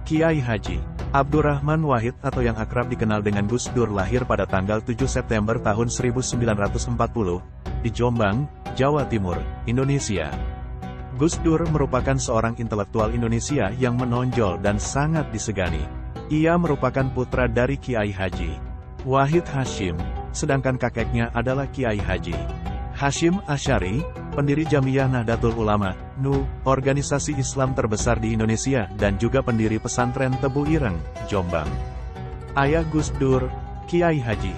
Kiai Haji Abdurrahman Wahid atau yang akrab dikenal dengan Gus Dur lahir pada tanggal 7 September tahun 1940, di Jombang, Jawa Timur, Indonesia. Gus Dur merupakan seorang intelektual Indonesia yang menonjol dan sangat disegani. Ia merupakan putra dari Kiai Haji Wahid Hasyim, sedangkan kakeknya adalah Kiai Haji Hasyim Asy'ari, pendiri Jamiyah Nahdlatul Ulama, NU, organisasi Islam terbesar di Indonesia, dan juga pendiri pesantren Tebu Ireng, Jombang. Ayah Gus Dur, Kiai Haji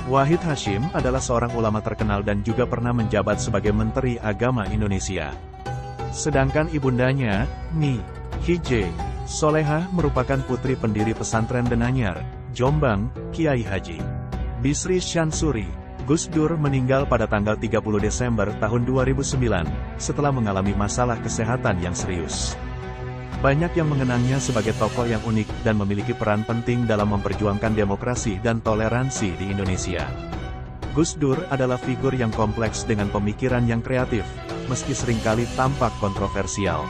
Wahid Hasyim adalah seorang ulama terkenal dan juga pernah menjabat sebagai Menteri Agama Indonesia. Sedangkan ibundanya, Nyi Hije Solehah, merupakan putri pendiri pesantren Denanyar, Jombang, Kiai Haji Bisri Syansuri. Gus Dur meninggal pada tanggal 30 Desember tahun 2009, setelah mengalami masalah kesehatan yang serius. Banyak yang mengenangnya sebagai tokoh yang unik dan memiliki peran penting dalam memperjuangkan demokrasi dan toleransi di Indonesia. Gus Dur adalah figur yang kompleks dengan pemikiran yang kreatif, meski seringkali tampak kontroversial.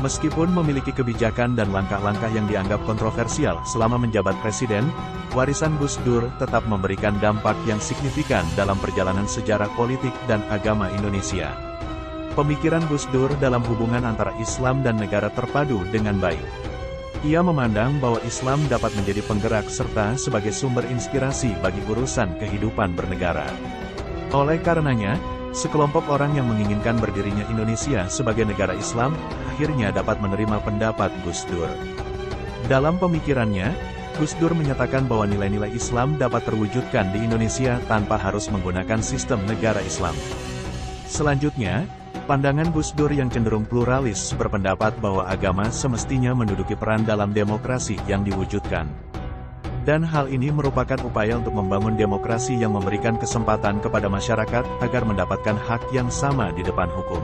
Meskipun memiliki kebijakan dan langkah-langkah yang dianggap kontroversial selama menjabat presiden, warisan Gus Dur tetap memberikan dampak yang signifikan dalam perjalanan sejarah politik dan agama Indonesia. Pemikiran Gus Dur dalam hubungan antara Islam dan negara terpadu dengan baik. Ia memandang bahwa Islam dapat menjadi penggerak serta sebagai sumber inspirasi bagi urusan kehidupan bernegara. Oleh karenanya, sekelompok orang yang menginginkan berdirinya Indonesia sebagai negara Islam, akhirnya dapat menerima pendapat Gus Dur. Dalam pemikirannya, Gus Dur menyatakan bahwa nilai-nilai Islam dapat terwujudkan di Indonesia tanpa harus menggunakan sistem negara Islam. Selanjutnya, pandangan Gus Dur yang cenderung pluralis berpendapat bahwa agama semestinya menduduki peran dalam demokrasi yang diwujudkan. Dan hal ini merupakan upaya untuk membangun demokrasi yang memberikan kesempatan kepada masyarakat agar mendapatkan hak yang sama di depan hukum.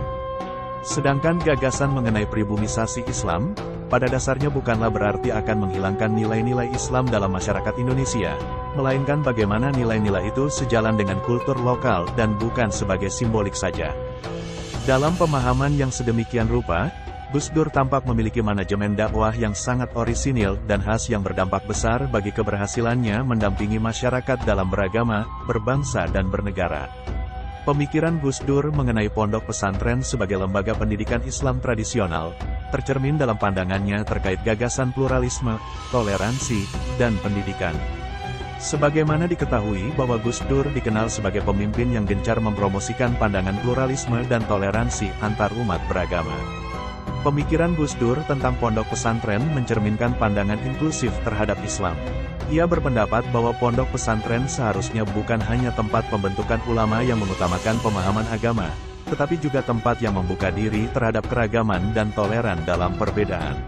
Sedangkan gagasan mengenai pribumisasi Islam, pada dasarnya bukanlah berarti akan menghilangkan nilai-nilai Islam dalam masyarakat Indonesia, melainkan bagaimana nilai-nilai itu sejalan dengan kultur lokal dan bukan sebagai simbolik saja. Dalam pemahaman yang sedemikian rupa, Gus Dur tampak memiliki manajemen dakwah yang sangat orisinil dan khas yang berdampak besar bagi keberhasilannya mendampingi masyarakat dalam beragama, berbangsa dan bernegara. Pemikiran Gus Dur mengenai pondok pesantren sebagai lembaga pendidikan Islam tradisional, tercermin dalam pandangannya terkait gagasan pluralisme, toleransi, dan pendidikan. Sebagaimana diketahui bahwa Gus Dur dikenal sebagai pemimpin yang gencar mempromosikan pandangan pluralisme dan toleransi antar umat beragama. Pemikiran Gus Dur tentang pondok pesantren mencerminkan pandangan inklusif terhadap Islam. Ia berpendapat bahwa pondok pesantren seharusnya bukan hanya tempat pembentukan ulama yang mengutamakan pemahaman agama, tetapi juga tempat yang membuka diri terhadap keragaman dan toleran dalam perbedaan.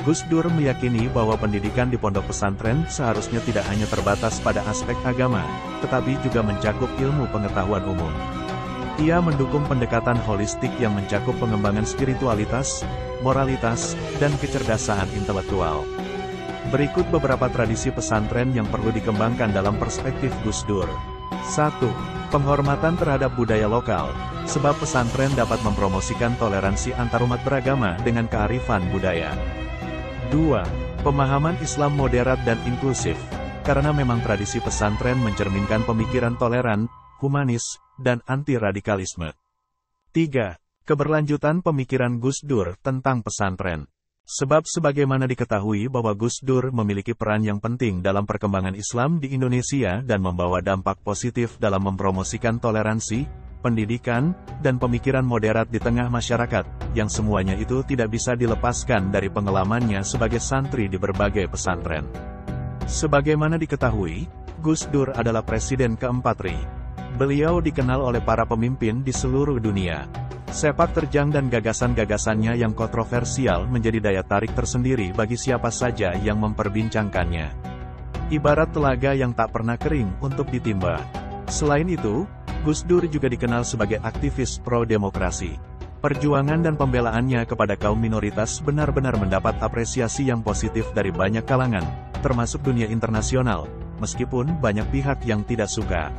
Gus Dur meyakini bahwa pendidikan di pondok pesantren seharusnya tidak hanya terbatas pada aspek agama, tetapi juga mencakup ilmu pengetahuan umum. Ia mendukung pendekatan holistik yang mencakup pengembangan spiritualitas, moralitas, dan kecerdasan intelektual. Berikut beberapa tradisi pesantren yang perlu dikembangkan dalam perspektif Gus Dur. 1. Penghormatan terhadap budaya lokal, sebab pesantren dapat mempromosikan toleransi antarumat beragama dengan kearifan budaya. 2. Pemahaman Islam moderat dan inklusif, karena memang tradisi pesantren mencerminkan pemikiran toleran, humanis, dan anti-radikalisme. 3. Keberlanjutan pemikiran Gus Dur tentang pesantren. Sebab sebagaimana diketahui bahwa Gus Dur memiliki peran yang penting dalam perkembangan Islam di Indonesia dan membawa dampak positif dalam mempromosikan toleransi, pendidikan, dan pemikiran moderat di tengah masyarakat, yang semuanya itu tidak bisa dilepaskan dari pengalamannya sebagai santri di berbagai pesantren. Sebagaimana diketahui, Gus Dur adalah presiden keempat RI. Beliau dikenal oleh para pemimpin di seluruh dunia. Sepak terjang dan gagasan-gagasannya yang kontroversial menjadi daya tarik tersendiri bagi siapa saja yang memperbincangkannya. Ibarat telaga yang tak pernah kering untuk ditimba. Selain itu, Gus Dur juga dikenal sebagai aktivis pro-demokrasi. Perjuangan dan pembelaannya kepada kaum minoritas benar-benar mendapat apresiasi yang positif dari banyak kalangan, termasuk dunia internasional, meskipun banyak pihak yang tidak suka.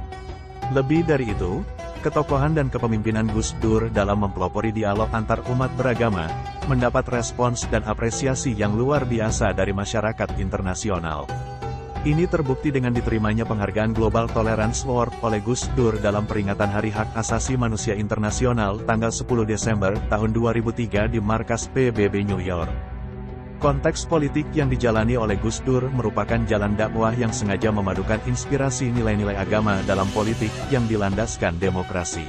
Lebih dari itu, Ketokohan dan kepemimpinan Gus Dur dalam mempelopori dialog antar umat beragama, mendapat respons dan apresiasi yang luar biasa dari masyarakat internasional. Ini terbukti dengan diterimanya penghargaan Global Tolerance Award oleh Gus Dur dalam peringatan Hari Hak Asasi Manusia Internasional tanggal 10 Desember tahun 2003 di markas PBB New York. Konteks politik yang dijalani oleh Gus Dur merupakan jalan dakwah yang sengaja memadukan inspirasi nilai-nilai agama dalam politik yang dilandaskan demokrasi.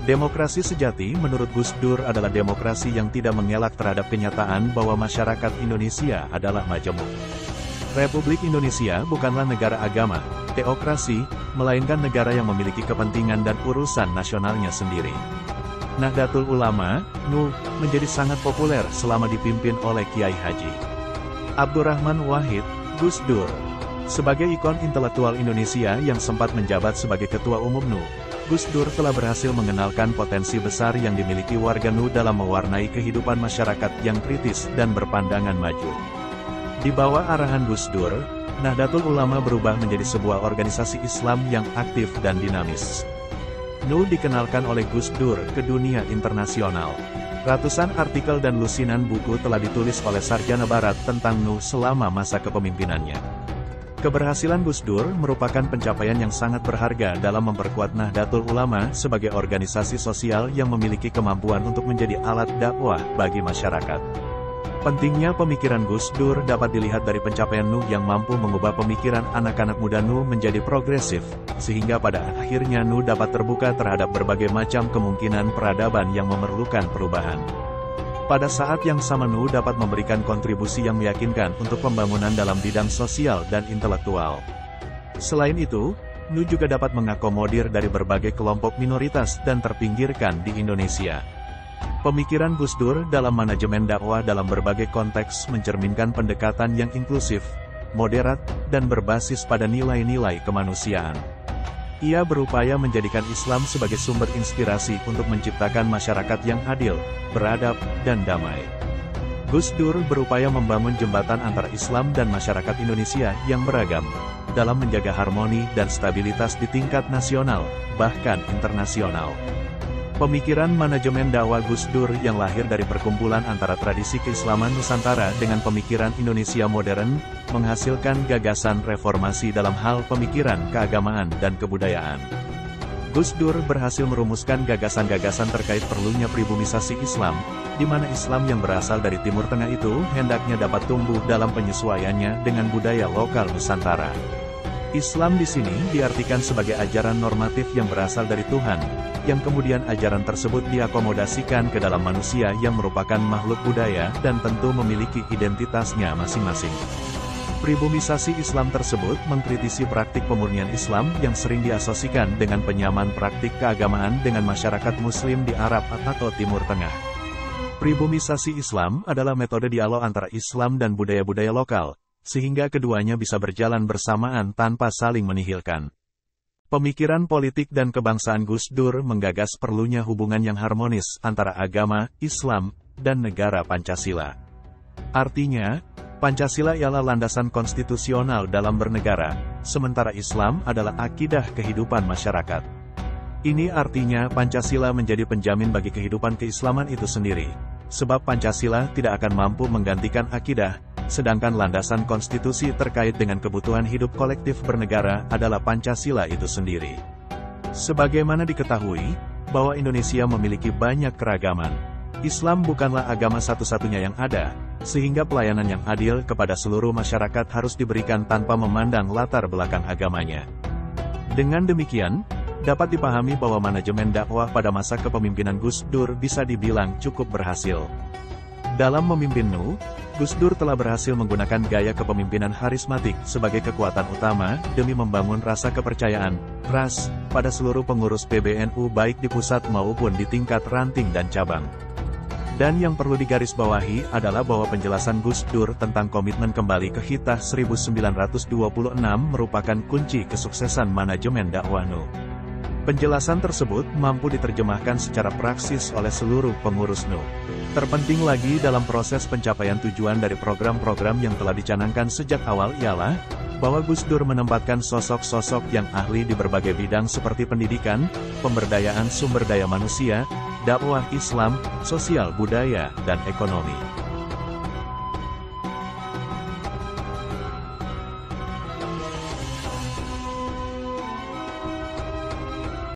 Demokrasi sejati menurut Gus Dur adalah demokrasi yang tidak mengelak terhadap kenyataan bahwa masyarakat Indonesia adalah majemuk. Republik Indonesia bukanlah negara agama, teokrasi, melainkan negara yang memiliki kepentingan dan urusan nasionalnya sendiri. Nahdlatul Ulama, NU, menjadi sangat populer selama dipimpin oleh Kiai Haji Abdurrahman Wahid, Gus Dur. Sebagai ikon intelektual Indonesia yang sempat menjabat sebagai Ketua Umum NU, Gus Dur telah berhasil mengenalkan potensi besar yang dimiliki warga NU dalam mewarnai kehidupan masyarakat yang kritis dan berpandangan maju. Di bawah arahan Gus Dur, Nahdlatul Ulama berubah menjadi sebuah organisasi Islam yang aktif dan dinamis. NU dikenalkan oleh Gus Dur ke dunia internasional. Ratusan artikel dan lusinan buku telah ditulis oleh sarjana barat tentang NU selama masa kepemimpinannya. Keberhasilan Gus Dur merupakan pencapaian yang sangat berharga dalam memperkuat Nahdlatul Ulama sebagai organisasi sosial yang memiliki kemampuan untuk menjadi alat dakwah bagi masyarakat. Pentingnya pemikiran Gus Dur dapat dilihat dari pencapaian NU yang mampu mengubah pemikiran anak-anak muda NU menjadi progresif, sehingga pada akhirnya NU dapat terbuka terhadap berbagai macam kemungkinan peradaban yang memerlukan perubahan. Pada saat yang sama NU dapat memberikan kontribusi yang meyakinkan untuk pembangunan dalam bidang sosial dan intelektual. Selain itu, NU juga dapat mengakomodir dari berbagai kelompok minoritas dan terpinggirkan di Indonesia. Pemikiran Gus Dur dalam manajemen dakwah dalam berbagai konteks mencerminkan pendekatan yang inklusif, moderat, dan berbasis pada nilai-nilai kemanusiaan. Ia berupaya menjadikan Islam sebagai sumber inspirasi untuk menciptakan masyarakat yang adil, beradab, dan damai. Gus Dur berupaya membangun jembatan antara Islam dan masyarakat Indonesia yang beragam, dalam menjaga harmoni dan stabilitas di tingkat nasional, bahkan internasional. Pemikiran manajemen dakwah Gus Dur yang lahir dari perkumpulan antara tradisi keislaman Nusantara dengan pemikiran Indonesia modern, menghasilkan gagasan reformasi dalam hal pemikiran keagamaan dan kebudayaan. Gus Dur berhasil merumuskan gagasan-gagasan terkait perlunya pribumisasi Islam, di mana Islam yang berasal dari Timur Tengah itu hendaknya dapat tumbuh dalam penyesuaiannya dengan budaya lokal Nusantara. Islam di sini diartikan sebagai ajaran normatif yang berasal dari Tuhan, yang kemudian ajaran tersebut diakomodasikan ke dalam manusia yang merupakan makhluk budaya dan tentu memiliki identitasnya masing-masing. Pribumisasi Islam tersebut mengkritisi praktik pemurnian Islam yang sering diasosiasikan dengan penyamaan praktik keagamaan dengan masyarakat Muslim di Arab atau Timur Tengah. Pribumisasi Islam adalah metode dialog antara Islam dan budaya-budaya lokal, sehingga keduanya bisa berjalan bersamaan tanpa saling menihilkan. Pemikiran politik dan kebangsaan Gus Dur menggagas perlunya hubungan yang harmonis antara agama, Islam, dan negara Pancasila. Artinya, Pancasila ialah landasan konstitusional dalam bernegara, sementara Islam adalah akidah kehidupan masyarakat. Ini artinya Pancasila menjadi penjamin bagi kehidupan keislaman itu sendiri, sebab Pancasila tidak akan mampu menggantikan akidah, sedangkan landasan konstitusi terkait dengan kebutuhan hidup kolektif bernegara adalah Pancasila itu sendiri. Sebagaimana diketahui, bahwa Indonesia memiliki banyak keragaman. Islam bukanlah agama satu-satunya yang ada, sehingga pelayanan yang adil kepada seluruh masyarakat harus diberikan tanpa memandang latar belakang agamanya. Dengan demikian, dapat dipahami bahwa manajemen dakwah pada masa kepemimpinan Gus Dur bisa dibilang cukup berhasil. Dalam memimpin NU, Gus Dur telah berhasil menggunakan gaya kepemimpinan harismatik sebagai kekuatan utama demi membangun rasa kepercayaan, trust, pada seluruh pengurus PBNU baik di pusat maupun di tingkat ranting dan cabang. Dan yang perlu digarisbawahi adalah bahwa penjelasan Gus Dur tentang komitmen kembali ke Hitah 1926 merupakan kunci kesuksesan manajemen dakwah NU. Penjelasan tersebut mampu diterjemahkan secara praksis oleh seluruh pengurus NU. Terpenting lagi dalam proses pencapaian tujuan dari program-program yang telah dicanangkan sejak awal ialah bahwa Gus Dur menempatkan sosok-sosok yang ahli di berbagai bidang seperti pendidikan, pemberdayaan sumber daya manusia, dakwah Islam, sosial budaya, dan ekonomi.